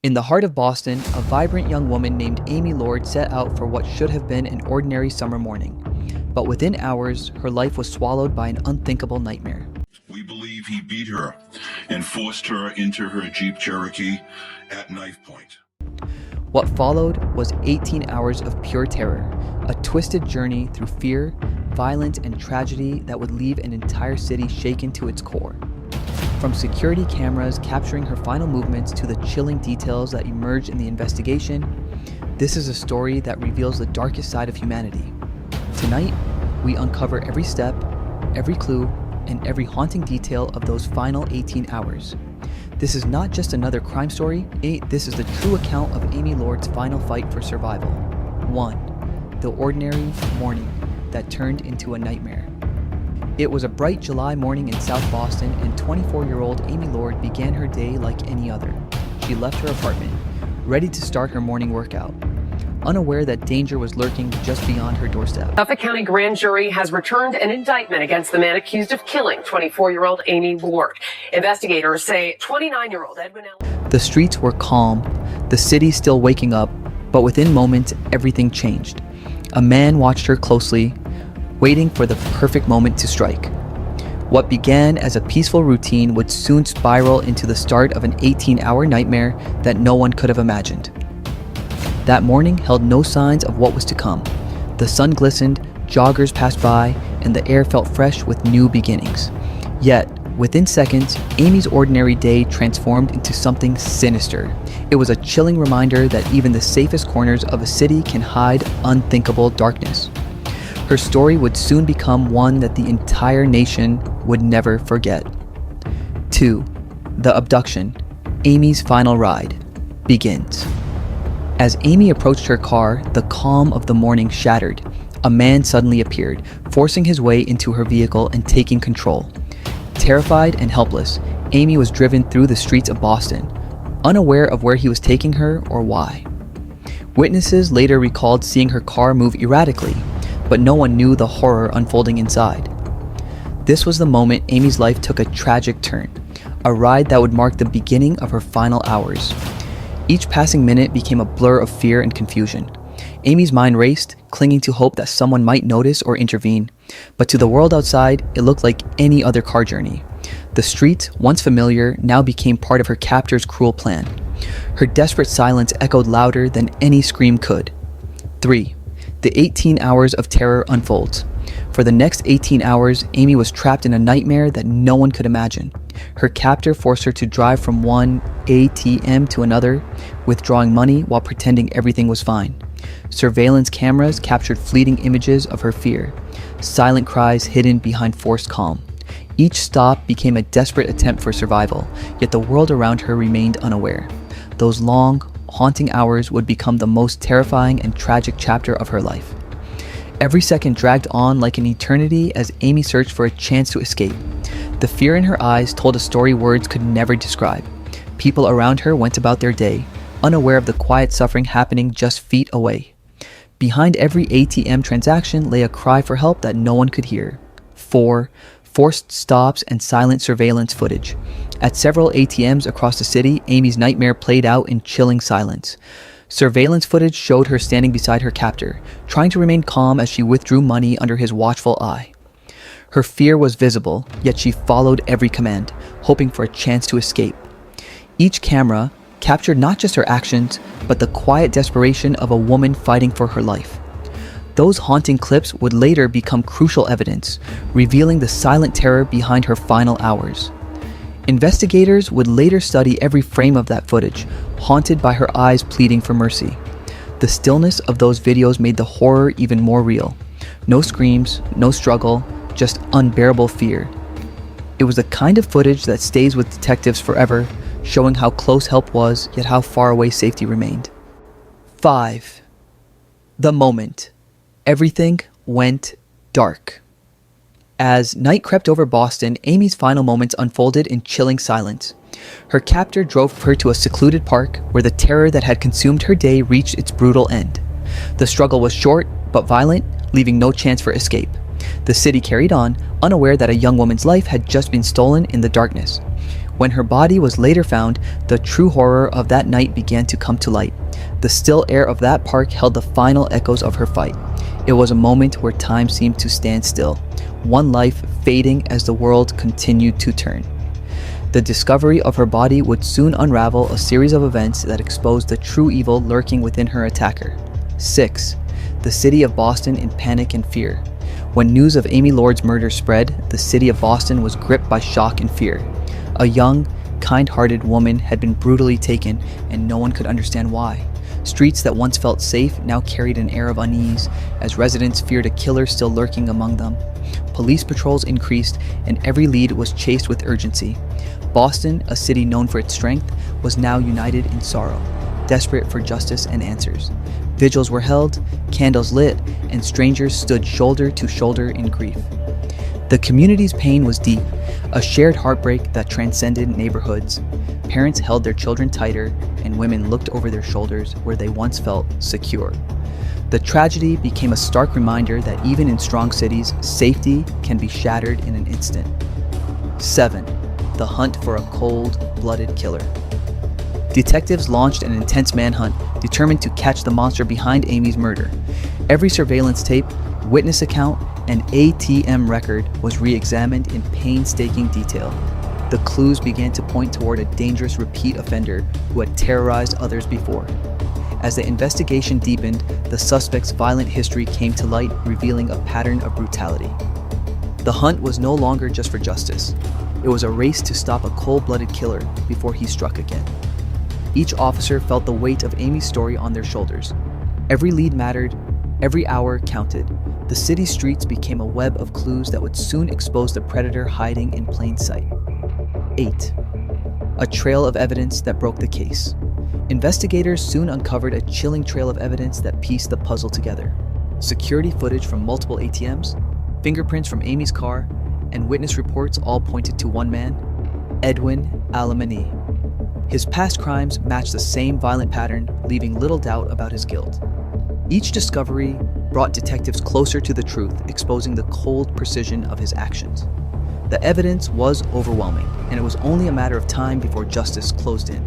In the heart of Boston, a vibrant young woman named Amy Lord set out for what should have been an ordinary summer morning. But within hours, her life was swallowed by an unthinkable nightmare. We believe he beat her and forced her into her Jeep Cherokee at knife point. What followed was 18 hours of pure terror, a twisted journey through fear, violence, and tragedy that would leave an entire city shaken to its core. From security cameras capturing her final movements to the chilling details that emerged in the investigation, this is a story that reveals the darkest side of humanity. Tonight, we uncover every step, every clue, and every haunting detail of those final 18 hours. This is not just another crime story, this is the true account of Amy Lord's final fight for survival. 1. The ordinary morning that turned into a nightmare. It was a bright July morning in South Boston, and 24-year-old Amy Lord began her day like any other. She left her apartment, ready to start her morning workout, unaware that danger was lurking just beyond her doorstep. Suffolk County grand jury has returned an indictment against the man accused of killing 24-year-old Amy Lord. Investigators say 29-year-old Edwin Alemany. The streets were calm, the city still waking up, but within moments, everything changed. A man watched her closely, waiting for the perfect moment to strike. What began as a peaceful routine would soon spiral into the start of an 18-hour nightmare that no one could have imagined. That morning held no signs of what was to come. The sun glistened, joggers passed by, and the air felt fresh with new beginnings. Yet, within seconds, Amy's ordinary day transformed into something sinister. It was a chilling reminder that even the safest corners of a city can hide unthinkable darkness. Her story would soon become one that the entire nation would never forget. 2. The abduction, Amy's final ride, begins. As Amy approached her car, the calm of the morning shattered. A man suddenly appeared, forcing his way into her vehicle and taking control. Terrified and helpless, Amy was driven through the streets of Boston, unaware of where he was taking her or why. Witnesses later recalled seeing her car move erratically, but no one knew the horror unfolding inside. This was the moment Amy's life took a tragic turn, a ride that would mark the beginning of her final hours. Each passing minute became a blur of fear and confusion. Amy's mind raced, clinging to hope that someone might notice or intervene, but to the world outside, it looked like any other car journey. The streets, once familiar, now became part of her captor's cruel plan. Her desperate silence echoed louder than any scream could. 3. The 18 hours of terror unfolds. For the next 18 hours, Amy was trapped in a nightmare that no one could imagine. Her captor forced her to drive from one ATM to another, withdrawing money while pretending everything was fine. Surveillance cameras captured fleeting images of her fear, silent cries hidden behind forced calm. Each stop became a desperate attempt for survival, yet the world around her remained unaware. Those long, haunting hours would become the most terrifying and tragic chapter of her life. Every second dragged on like an eternity as Amy searched for a chance to escape. The fear in her eyes told a story words could never describe. People around her went about their day, unaware of the quiet suffering happening just feet away. Behind every ATM transaction lay a cry for help that no one could hear. 4. Forced stops and silent surveillance footage. At several ATMs across the city, Amy's nightmare played out in chilling silence. Surveillance footage showed her standing beside her captor, trying to remain calm as she withdrew money under his watchful eye. Her fear was visible, yet she followed every command, hoping for a chance to escape. Each camera captured not just her actions, but the quiet desperation of a woman fighting for her life. Those haunting clips would later become crucial evidence, revealing the silent terror behind her final hours. Investigators would later study every frame of that footage, haunted by her eyes pleading for mercy. The stillness of those videos made the horror even more real. No screams, no struggle, just unbearable fear. It was the kind of footage that stays with detectives forever, showing how close help was, yet how far away safety remained. 5. The moment. Everything went dark. As night crept over Boston, Amy's final moments unfolded in chilling silence. Her captor drove her to a secluded park where the terror that had consumed her day reached its brutal end. The struggle was short but violent, leaving no chance for escape. The city carried on, unaware that a young woman's life had just been stolen in the darkness. When her body was later found, the true horror of that night began to come to light. The still air of that park held the final echoes of her fight. It was a moment where time seemed to stand still, one life fading as the world continued to turn. The discovery of her body would soon unravel a series of events that exposed the true evil lurking within her attacker. 6. The city of Boston in panic and fear. When news of Amy Lord's murder spread, the city of Boston was gripped by shock and fear. A young, kind-hearted woman had been brutally taken, and no one could understand why. Streets that once felt safe now carried an air of unease, as residents feared a killer still lurking among them. Police patrols increased, and every lead was chased with urgency. Boston, a city known for its strength, was now united in sorrow, desperate for justice and answers. Vigils were held, candles lit, and strangers stood shoulder to shoulder in grief. The community's pain was deep, a shared heartbreak that transcended neighborhoods. Parents held their children tighter, and women looked over their shoulders where they once felt secure. The tragedy became a stark reminder that even in strong cities, safety can be shattered in an instant. 7. The hunt for a cold-blooded killer. Detectives launched an intense manhunt, determined to catch the monster behind Amy's murder. Every surveillance tape, witness account, and ATM record was re-examined in painstaking detail. The clues began to point toward a dangerous repeat offender who had terrorized others before. As the investigation deepened, the suspect's violent history came to light, revealing a pattern of brutality. The hunt was no longer just for justice. It was a race to stop a cold-blooded killer before he struck again. Each officer felt the weight of Amy's story on their shoulders. Every lead mattered, every hour counted. The city streets became a web of clues that would soon expose the predator hiding in plain sight. 8. A trail of evidence that broke the case. Investigators soon uncovered a chilling trail of evidence that pieced the puzzle together. Security footage from multiple ATMs, fingerprints from Amy's car, and witness reports all pointed to one man, Edwin Alemany. His past crimes matched the same violent pattern, leaving little doubt about his guilt. Each discovery brought detectives closer to the truth, exposing the cold precision of his actions. The evidence was overwhelming, and it was only a matter of time before justice closed in.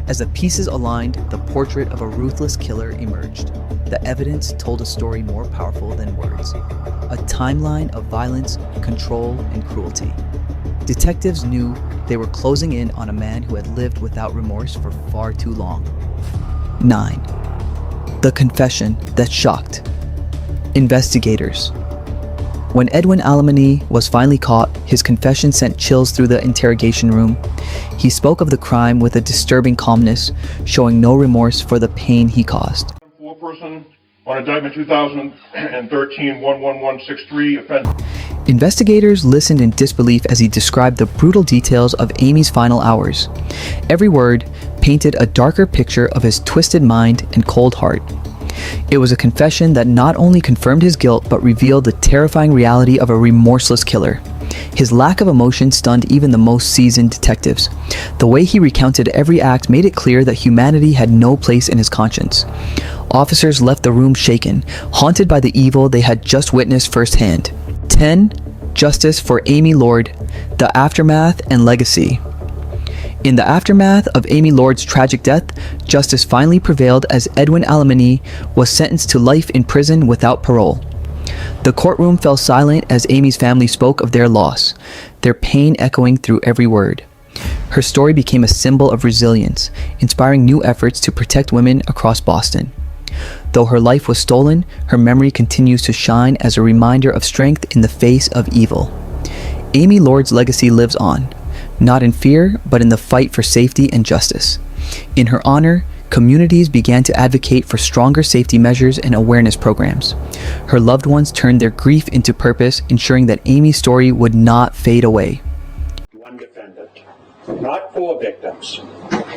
As the pieces aligned, the portrait of a ruthless killer emerged. The evidence told a story more powerful than words, a timeline of violence, control, and cruelty. Detectives knew they were closing in on a man who had lived without remorse for far too long. 9. The confession that shocked investigators. When Edwin Alemany was finally caught, his confession sent chills through the interrogation room. He spoke of the crime with a disturbing calmness, showing no remorse for the pain he caused. Four-person on indictment 2013-11163 offender. Investigators listened in disbelief as he described the brutal details of Amy's final hours. Every word painted a darker picture of his twisted mind and cold heart. It was a confession that not only confirmed his guilt but revealed the terrifying reality of a remorseless killer. His lack of emotion stunned even the most seasoned detectives. The way he recounted every act made it clear that humanity had no place in his conscience. Officers left the room shaken, haunted by the evil they had just witnessed firsthand. 10. Justice for Amy Lord, the aftermath and legacy. In the aftermath of Amy Lord's tragic death, justice finally prevailed as Edwin Alemany was sentenced to life in prison without parole. The courtroom fell silent as Amy's family spoke of their loss, their pain echoing through every word. Her story became a symbol of resilience, inspiring new efforts to protect women across Boston. Though her life was stolen, her memory continues to shine as a reminder of strength in the face of evil. Amy Lord's legacy lives on, not in fear, but in the fight for safety and justice. In her honor, communities began to advocate for stronger safety measures and awareness programs. Her loved ones turned their grief into purpose, ensuring that Amy's story would not fade away. One defendant, not 4 victims,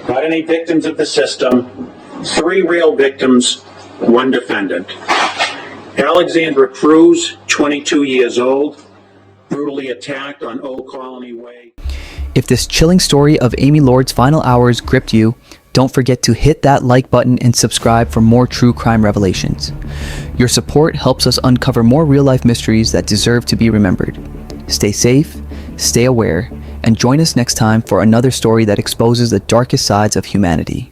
not any victims of the system, 3 real victims, 1 defendant. Alexandra Cruz, 22 years old, brutally attacked on Old Colony Way. If this chilling story of Amy Lord's final hours gripped you, don't forget to hit that like button and subscribe for more true crime revelations. Your support helps us uncover more real-life mysteries that deserve to be remembered. Stay safe, stay aware, and join us next time for another story that exposes the darkest sides of humanity.